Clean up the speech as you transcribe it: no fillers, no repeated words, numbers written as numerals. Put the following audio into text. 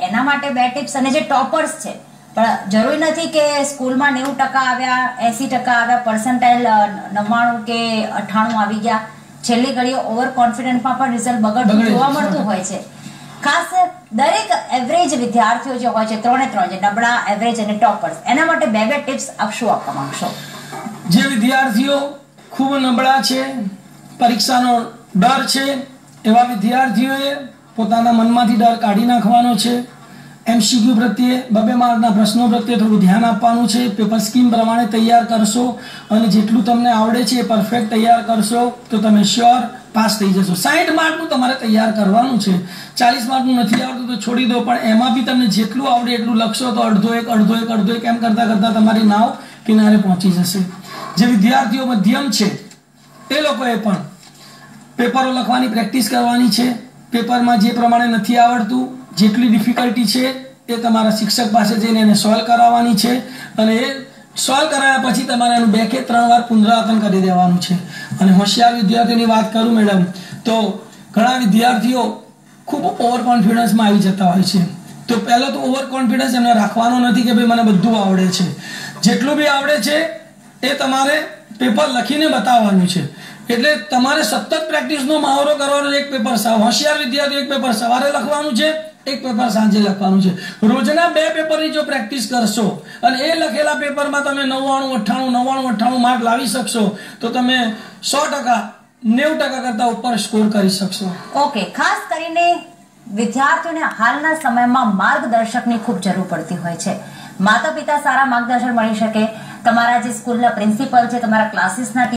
એના માટે બે ટિપ્સ અને જે ટોપર્સ છે પણ જરૂરી નથી કે સ્કૂલમાં 90% આવ્યા 80% આવ્યા પર્સન્ટાઇલ 99 કે 98 આવી ગયા છેલ્લી ઘડીએ ઓવર કોન્ફિડન્સમાં પણ રિઝલ્ટ બગડતું જોવા મળતું હોય છે. ખાસ દરેક એવરેજ વિદ્યાર્થીઓ જે હોય છે ત્રણે ત્રણ જે નબળા એવરેજ અને ટોપર્સ એના માટે બે ટિપ્સ આપશો આપવા માંગશો? જે વિદ્યાર્થીઓ ખૂબ નબળા છે, પરીક્ષાનો ડર છે, એવા વિદ્યાર્થીઓએ પોતાના મનમાંથી ડર કાઢી નાખવાનો છે. એમસીક્યુ પ્રત્યે 2 માર્કના પ્રશ્નો પ્રત્યે થોડું ધ્યાન આપવાનું છે. પેપર સ્કીમ પ્રમાણે તૈયાર કરશો અને જેટલું તમને આવડે છે એ પરફેક્ટ તૈયાર કરશો તો તમે શ્યોર પાસ થઈ જશો. 60 માર્કનું તમારે તૈયાર કરવાનું છે. 40 માર્કનું નથી આવડતું તો છોડી દો, પણ એમાં બી તમને જેટલું આવડે એટલું લખશો તો અડધો એક એમ કરતાં કરતાં તમારી નાવ કિનારે પહોંચી જશે. જે વિદ્યાર્થીઓ મધ્યમ છે એ લોકોએ પણ પેપરો લખવાની પ્રેક્ટિસ કરવાની છે. પેપરમાં જે પ્રમાણે નથી આવડતું, જેટલી ડિફિકલ્ટી છે એ તમારા શિક્ષક પાસે જઈને એને સોલ્વ કરાવવાની છે અને એ સોલ્વ કરાવ્યા પછી તમારે એનું 2 કે 3 વાર પુનરાવર્તન કરી દેવાનું છે. અને હોશિયાર વિદ્યાર્થીઓની વાત કરું મેડમ તો ઘણા વિદ્યાર્થીઓ ખૂબ ઓવર કોન્ફિડન્સમાં આવી જતા હોય છે. તો પહેલો તો ઓવર કોન્ફિડન્સ એમને રાખવાનો નથી કે ભાઈ મને બધું આવડે છે. જેટલું બી આવડે છે એ તમારે પેપર લખીને બતાવવાનું છે. એટલે તમારે સતત પ્રેક્ટિસનો મહાવરો કરવાનો. એક પેપર હોશિયાર વિદ્યાર્થી એક પેપર સવારે લખવાનું છે, એક પેપર સાંજે લખવાનું છે. રોજના 2 પેપરની જો પ્રેક્ટિસ કરશો અને એ લખેલા પેપરમાં તમે 99 માર્ક લાવી શકશો તો તમે 100% 90% કરતા ઉપર સ્કોર કરી શકશો. ઓકે, ખાસ કરીને વિદ્યાર્થીઓને હાલના સમયમાં માર્ગદર્શકની ખૂબ જરૂર પડતી હોય છે. માતા પિતા સારા માર્ગદર્શન મળી શકે, તમારા જે સ્કૂલના પ્રિન્સિપલ છે, તમારા ક્લાસીસના